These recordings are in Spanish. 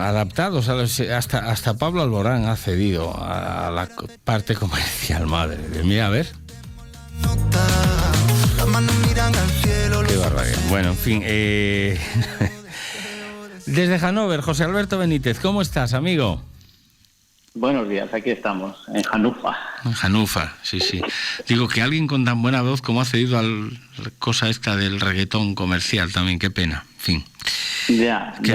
adaptados hasta Pablo Alborán ha cedido a la parte comercial. Madre de mí, a ver. Qué barbaridad. Bueno, en fin. Desde Hannover, José Alberto Benítez, ¿cómo estás, amigo? Buenos días, aquí estamos, en Hannover. En Hannover, sí. Digo que alguien con tan buena voz como ha cedido a la cosa esta del reggaetón comercial también, qué pena, en fin. Qué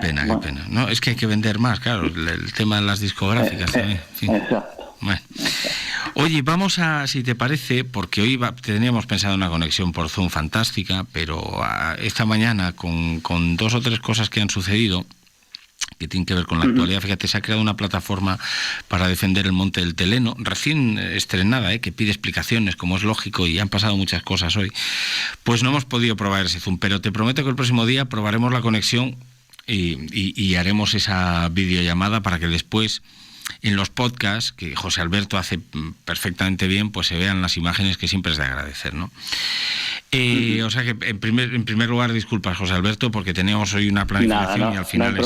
pena. No, es que hay que vender más, claro, el tema de las discográficas también, en fin. Exacto. Bueno. Oye, vamos a, si te parece, porque hoy teníamos pensado una conexión por Zoom fantástica, pero esta mañana con 2 o 3 cosas que han sucedido, que tienen que ver con la actualidad. Fíjate, se ha creado una plataforma para defender el Monte del Teleno, recién estrenada, que pide explicaciones, como es lógico, y han pasado muchas cosas hoy. Pues no hemos podido probar ese Zoom, pero te prometo que el próximo día probaremos la conexión y haremos esa videollamada para que después, en los podcasts, que José Alberto hace perfectamente bien, pues se vean las imágenes, que siempre es de agradecer, ¿no? O sea que, en primer lugar, disculpas, José Alberto, porque teníamos hoy una planificación y al final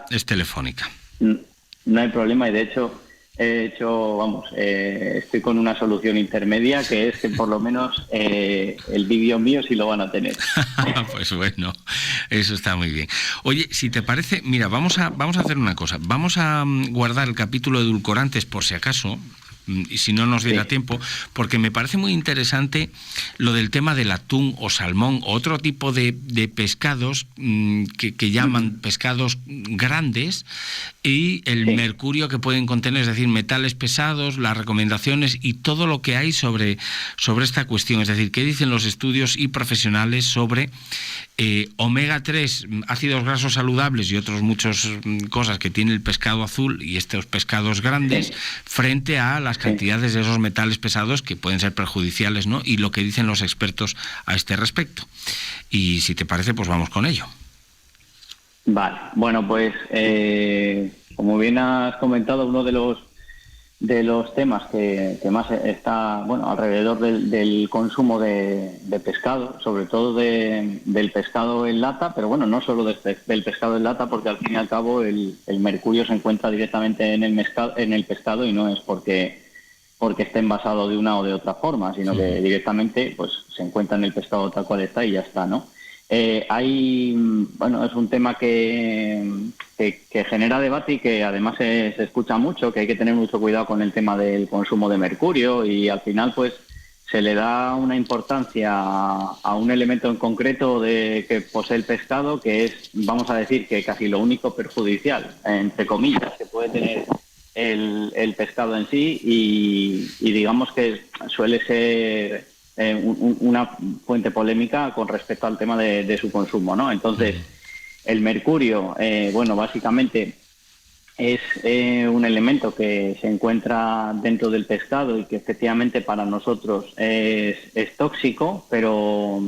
es telefónica. No hay problema, y de hecho, estoy con una solución intermedia, que es que por lo menos el vídeo mío sí lo van a tener. Pues bueno, eso está muy bien. Oye, si te parece, mira, vamos a hacer una cosa. Vamos a guardar el capítulo de edulcorantes por si acaso, y si no nos diera tiempo, porque me parece muy interesante lo del tema del atún o salmón o otro tipo de pescados que llaman pescados grandes, y el mercurio que pueden contener, es decir, metales pesados, las recomendaciones y todo lo que hay sobre esta cuestión. Es decir, qué dicen los estudios y profesionales sobre omega 3, ácidos grasos saludables y otras muchas cosas que tiene el pescado azul y estos pescados grandes, frente a las cantidades de esos metales pesados que pueden ser perjudiciales, ¿no? Y lo que dicen los expertos a este respecto. Y si te parece, pues vamos con ello. Vale, bueno, pues como bien has comentado, uno de los temas que más está alrededor del consumo de pescado, sobre todo del pescado en lata, pero bueno, no solo del pescado en lata, porque al fin y al cabo el mercurio se encuentra directamente en el pescado, y no es porque esté envasado de una o de otra forma, sino que directamente pues se encuentra en el pescado tal cual está y ya está, ¿no? Es un tema que genera debate y que además se escucha mucho, que hay que tener mucho cuidado con el tema del consumo de mercurio, y al final pues se le da una importancia a un elemento en concreto que posee el pescado, que es, vamos a decir, que casi lo único perjudicial, entre comillas, que puede tener el pescado en sí, y digamos que suele ser una fuente polémica con respecto al tema de su consumo, ¿no? Entonces, el mercurio, básicamente es un elemento que se encuentra dentro del pescado y que efectivamente para nosotros es tóxico, pero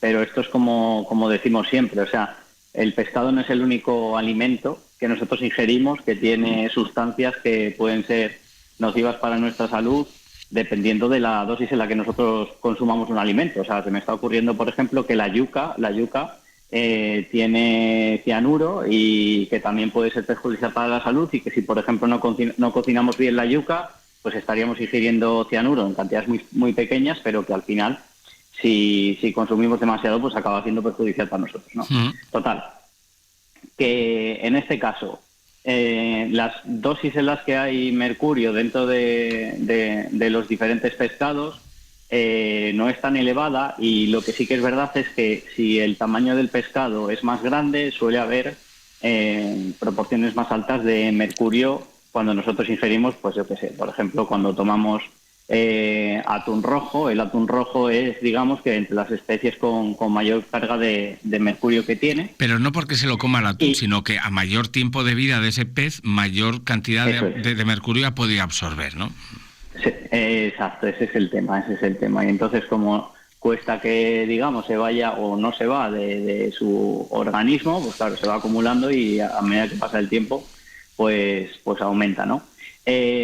esto es como decimos siempre, o sea, el pescado no es el único alimento que nosotros ingerimos que tiene sustancias que pueden ser nocivas para nuestra salud, dependiendo de la dosis en la que nosotros consumamos un alimento. O sea, se me está ocurriendo, por ejemplo, que la yuca tiene cianuro, y que también puede ser perjudicial para la salud, y que si, por ejemplo, no cocinamos bien la yuca, pues estaríamos ingiriendo cianuro en cantidades muy, muy pequeñas, pero que al final, si consumimos demasiado, pues acaba siendo perjudicial para nosotros, ¿no? Total, que en este caso, las dosis en las que hay mercurio dentro de los diferentes pescados no es tan elevada, y lo que sí que es verdad es que si el tamaño del pescado es más grande, suele haber proporciones más altas de mercurio cuando nosotros ingerimos, pues yo qué sé, por ejemplo, cuando tomamos atún rojo. El atún rojo es, digamos, que entre las especies con mayor carga de mercurio que tiene. Pero no porque se lo coma el atún, sino que a mayor tiempo de vida de ese pez, mayor cantidad de mercurio ha podido absorber, ¿no? Sí, exacto, ese es el tema. Y entonces, como cuesta que, digamos, se vaya o no se va de su organismo, pues claro, se va acumulando, y a medida que pasa el tiempo, pues aumenta, ¿no?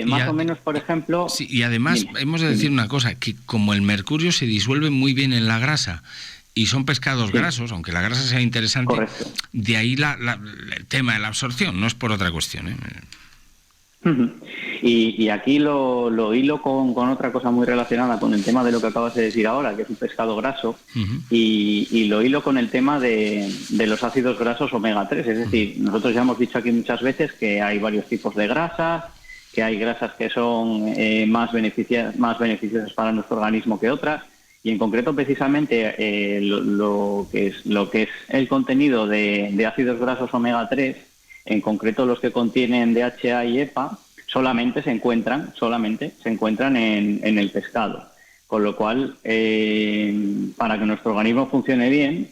Más o menos, por ejemplo... Sí, y además hemos de decir una cosa, que como el mercurio se disuelve muy bien en la grasa, y son pescados grasos, aunque la grasa sea interesante. Correcto. De ahí el tema de la absorción, no es por otra cuestión, ¿eh? Y aquí lo hilo con otra cosa muy relacionada con el tema de lo que acabas de decir ahora, que es un pescado graso, y lo hilo con el tema de los ácidos grasos omega 3. Es decir, nosotros ya hemos dicho aquí muchas veces que hay varios tipos de grasas, que hay grasas que son más beneficiosas para nuestro organismo que otras, y en concreto precisamente lo que es el contenido de ácidos grasos omega 3, en concreto los que contienen DHA y EPA, solamente se encuentran en el pescado. Con lo cual, para que nuestro organismo funcione bien,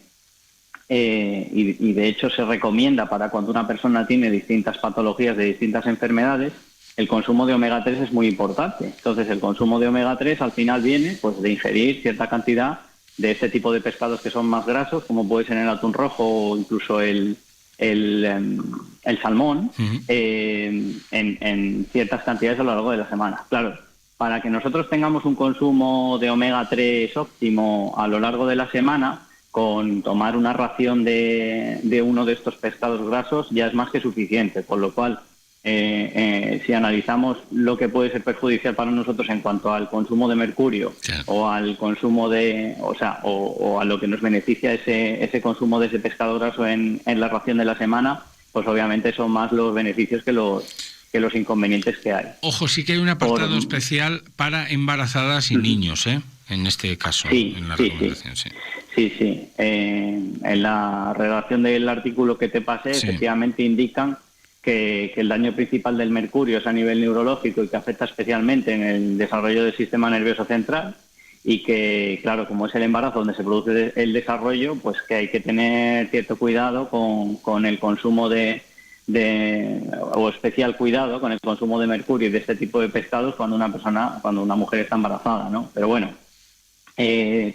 y de hecho se recomienda para cuando una persona tiene distintas patologías de distintas enfermedades, el consumo de omega 3 es muy importante. Entonces, el consumo de omega 3 al final viene pues de ingerir cierta cantidad de este tipo de pescados que son más grasos, como puede ser el atún rojo o incluso el salmón, en ciertas cantidades a lo largo de la semana. Claro, para que nosotros tengamos un consumo de omega 3 óptimo a lo largo de la semana, con tomar una ración de uno de estos pescados grasos ya es más que suficiente, con lo cual si analizamos lo que puede ser perjudicial para nosotros en cuanto al consumo de mercurio, o al consumo o a lo que nos beneficia ese consumo de ese pescado graso en la ración de la semana, pues obviamente son más los beneficios que los inconvenientes que hay. Ojo, sí que hay un apartado especial para embarazadas y niños, en este caso, en la recomendación. Sí. En la redacción del artículo que te pasé, efectivamente indican que el daño principal del mercurio es a nivel neurológico y que afecta especialmente en el desarrollo del sistema nervioso central, y que, claro, como es el embarazo donde se produce el desarrollo, pues que hay que tener cierto cuidado con el consumo o especial cuidado con el consumo de mercurio y de este tipo de pescados cuando una mujer está embarazada, ¿no? Pero bueno,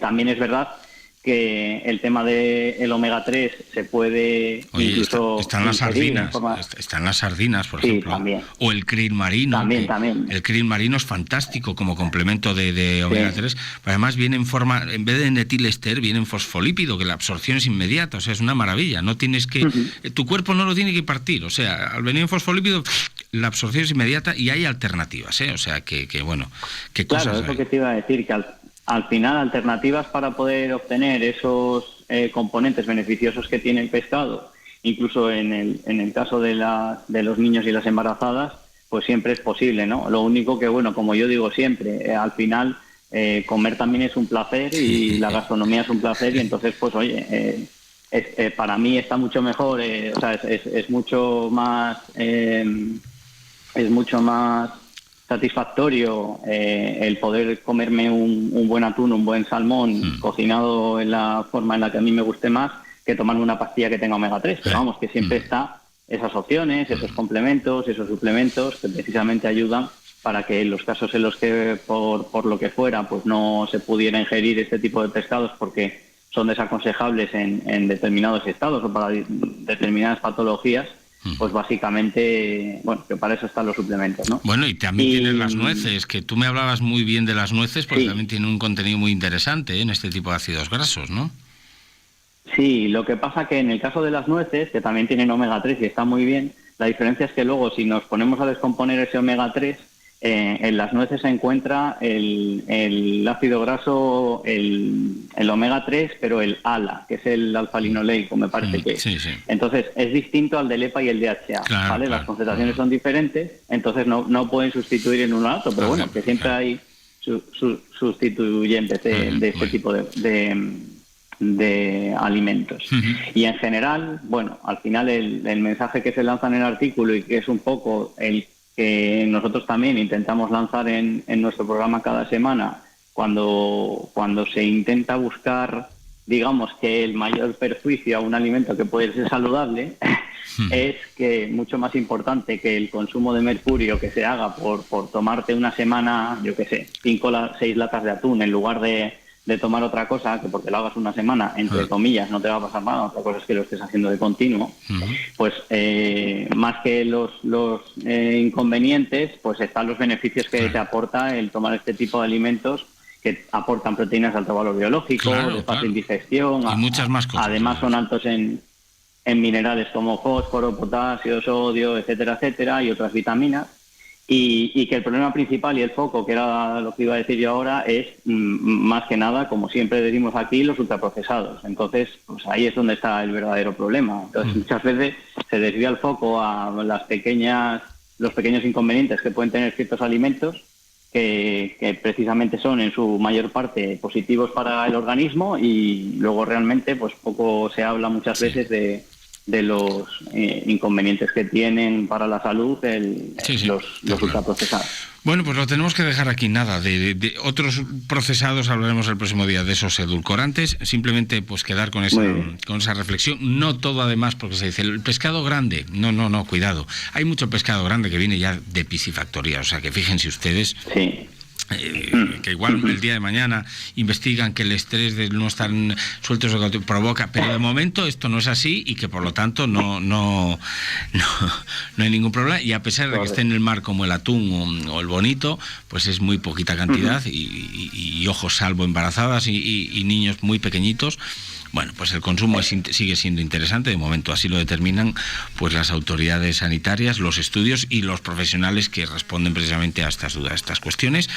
también es verdad que el tema del omega 3 se puede... Oye, incluso están las sardinas, están las sardinas, por ejemplo. También. O el krill marino. También. El krill marino es fantástico como complemento de omega 3. Además viene en forma, en vez de en etilester, viene en fosfolípido, que la absorción es inmediata, o sea, es una maravilla. No tienes que... Tu cuerpo no lo tiene que partir, o sea, al venir en fosfolípido, la absorción es inmediata y hay alternativas, O sea, que bueno, qué cosas Claro, es lo que te iba a decir, que al final, alternativas para poder obtener esos componentes beneficiosos que tiene el pescado, incluso en el caso de los niños y las embarazadas, pues siempre es posible, ¿no? Lo único que, bueno, como yo digo siempre, al final comer también es un placer y la gastronomía es un placer, y entonces, pues oye, para mí está mucho mejor, o sea, es mucho más satisfactorio el poder comerme un buen atún, un buen salmón cocinado en la forma en la que a mí me guste más, que tomarme una pastilla que tenga omega 3. Pero vamos, que siempre está esas opciones, esos complementos, esos suplementos que precisamente ayudan para que en los casos en los que por lo que fuera pues no se pudiera ingerir este tipo de pescados porque son desaconsejables en determinados estados o para determinadas patologías, pues básicamente, bueno, que para eso están los suplementos, ¿no? Bueno, y también tienen las nueces, que tú me hablabas muy bien de las nueces, porque también tienen un contenido muy interesante en este tipo de ácidos grasos, ¿no? Sí, lo que pasa que en el caso de las nueces, que también tienen omega 3 y está muy bien, la diferencia es que luego si nos ponemos a descomponer ese omega 3, en las nueces se encuentra el ácido graso, el omega 3, pero el ALA, que es el alfa-linoleico, me parece que es. Sí. Entonces, es distinto al del EPA y el DHA, ¿vale? Las concentraciones son diferentes, entonces no pueden sustituir en uno al otro, pero bueno, que siempre hay sustituyentes de este tipo de alimentos. Y en general, bueno, al final el mensaje que se lanza en el artículo y que es un poco el que nosotros también intentamos lanzar en nuestro programa cada semana, cuando se intenta buscar, digamos, que el mayor perjuicio a un alimento que puede ser saludable es que mucho más importante que el consumo de mercurio que se haga por tomarte una semana, yo qué sé, 5 o 6 latas de atún en lugar de tomar otra cosa, que porque lo hagas una semana, entre comillas, no te va a pasar nada, otra cosa es que lo estés haciendo de continuo, pues más que los inconvenientes, pues están los beneficios que te aporta el tomar este tipo de alimentos, que aportan proteínas de alto valor biológico, de fácil digestión. Y muchas más cosas. Además son altos en minerales como fósforo, potasio, sodio, etcétera, etcétera, y otras vitaminas. Y que el problema principal y el foco, que era lo que iba a decir yo ahora, es más que nada, como siempre decimos aquí, los ultraprocesados. Entonces, pues ahí es donde está el verdadero problema. Entonces, muchas veces se desvía el foco a los pequeños inconvenientes que pueden tener ciertos alimentos, que precisamente son en su mayor parte positivos para el organismo, y luego realmente pues poco se habla muchas veces de los inconvenientes que tienen para la salud los ultraprocesados. Bueno, pues lo tenemos que dejar aquí. Nada, de otros procesados hablaremos el próximo día, de esos edulcorantes. Simplemente pues quedar con esa reflexión. No todo, además, porque se dice el pescado grande. No, cuidado. Hay mucho pescado grande que viene ya de piscifactoría. O sea que fíjense ustedes. Sí. Que igual el día de mañana investigan que el estrés de no estar sueltos provoca, pero de momento esto no es así, y que por lo tanto no hay ningún problema, y a pesar de que esté en el mar como el atún o el bonito, pues es muy poquita cantidad, y ojos, salvo embarazadas y niños muy pequeñitos. Bueno, pues el consumo sigue siendo interesante, de momento así lo determinan pues las autoridades sanitarias, los estudios y los profesionales que responden precisamente a estas dudas, a estas cuestiones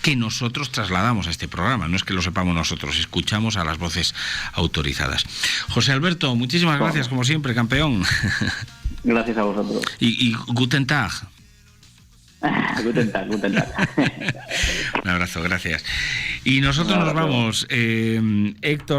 que nosotros trasladamos a este programa. No es que lo sepamos nosotros, escuchamos a las voces autorizadas. José Alberto, muchísimas gracias, como siempre, campeón. Gracias a vosotros. Y Guten Tag. Guten Tag. Un abrazo, gracias. Y nosotros nos vamos, Héctor.